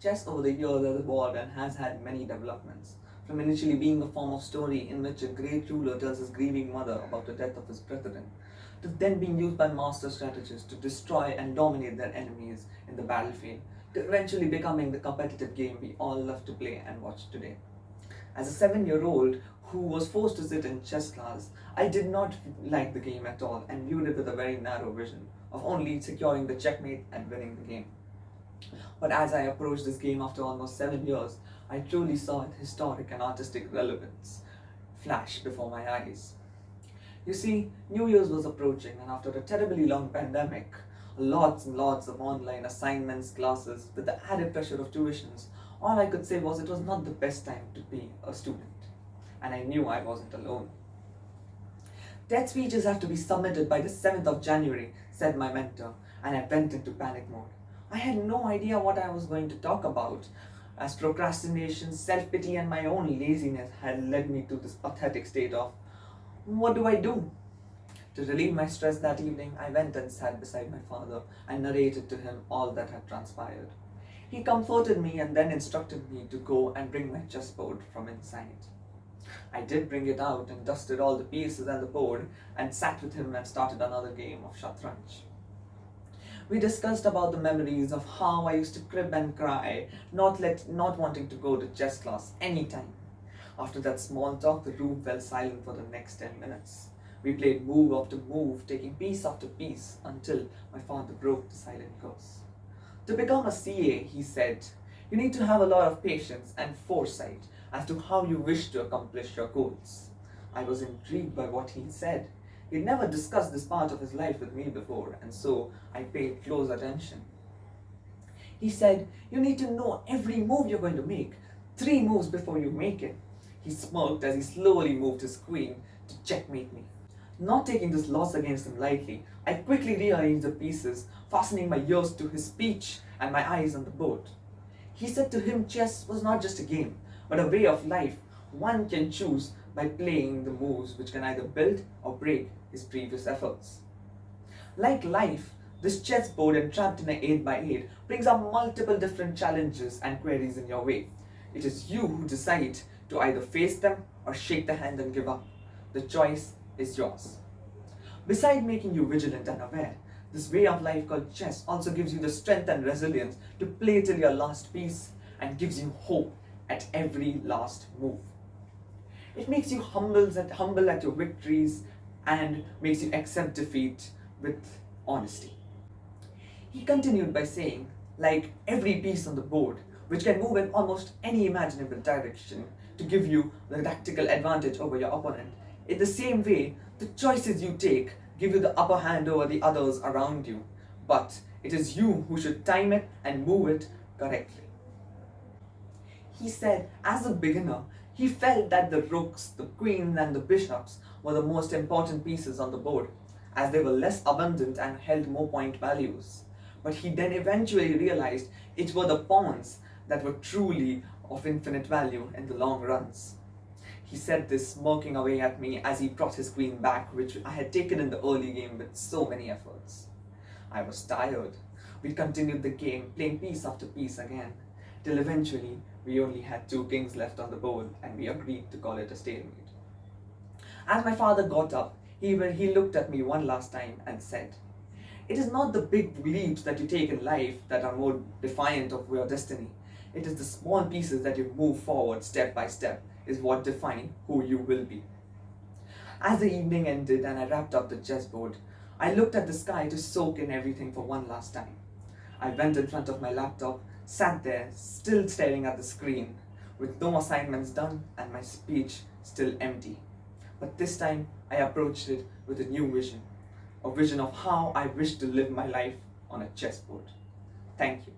Chess over the years has evolved and has had many developments, from initially being a form of story in which a great ruler tells his grieving mother about the death of his brethren, to then being used by master strategists to destroy and dominate their enemies in the battlefield, to eventually becoming the competitive game we all love to play and watch today. As a 7-year-old who was forced to sit in chess class, I did not like the game at all and viewed it with a very narrow vision of only securing the checkmate and winning the game. But as I approached this game after almost 7 years, I truly saw its historic and artistic relevance flash before my eyes. You see, New Year's was approaching, and after a terribly long pandemic, lots and lots of online assignments, classes, with the added pressure of tuitions, all I could say was it was not the best time to be a student. And I knew I wasn't alone. TED speeches have to be submitted by the 7th of January, said my mentor, and I went into panic mode. I had no idea what I was going to talk about, as procrastination, self-pity, and my own laziness had led me to this pathetic state of, what do I do? To relieve my stress that evening, I went and sat beside my father and narrated to him all that had transpired. He comforted me and then instructed me to go and bring my chessboard from inside. I did bring it out and dusted all the pieces and the board and sat with him and started another game of shatranj. We discussed about the memories of how I used to crib and cry, not wanting to go to chess class anytime. After that small talk, the room fell silent for the next 10 minutes. We played move after move, taking piece after piece, until my father broke the silent curse. To become a CA, he said, you need to have a lot of patience and foresight as to how you wish to accomplish your goals. I was intrigued by what he said. He'd never discussed this part of his life with me before, and so I paid close attention. He said, you need to know every move you're going to make, 3 moves before you make it. He smirked as he slowly moved his queen to checkmate me. Not taking this loss against him lightly, I quickly rearranged the pieces, fastening my ears to his speech and my eyes on the board. He said to him chess was not just a game, but a way of life one can choose by playing the moves which can either build or break his previous efforts. Like life, this chessboard entrapped in an 8x8 brings up multiple different challenges and queries in your way. It is you who decide to either face them or shake the hand and give up. The choice is yours. Besides making you vigilant and aware, this way of life called chess also gives you the strength and resilience to play till your last piece and gives you hope at every last move. It makes you humble at your victories and makes you accept defeat with honesty. He continued by saying, like every piece on the board, which can move in almost any imaginable direction to give you the tactical advantage over your opponent, in the same way, the choices you take give you the upper hand over the others around you, but it is you who should time it and move it correctly. He said, as a beginner, he felt that the rooks, the queens, and the bishops were the most important pieces on the board, as they were less abundant and held more point values. But he then eventually realized it were the pawns that were truly of infinite value in the long runs. He said this smirking away at me as he brought his queen back, which I had taken in the early game with so many efforts. I was tired. We continued the game, playing piece after piece again, till eventually we only had 2 kings left on the board and we agreed to call it a stalemate. As my father got up, he looked at me one last time and said, it is not the big leaps that you take in life that are more defiant of your destiny. It is the small pieces that you move forward step by step is what define who you will be. As the evening ended and I wrapped up the chessboard, I looked at the sky to soak in everything for one last time. I went in front of my laptop, sat there, still staring at the screen, with no assignments done and my speech still empty. But this time, I approached it with a new vision, a vision of how I wish to live my life on a chessboard. Thank you.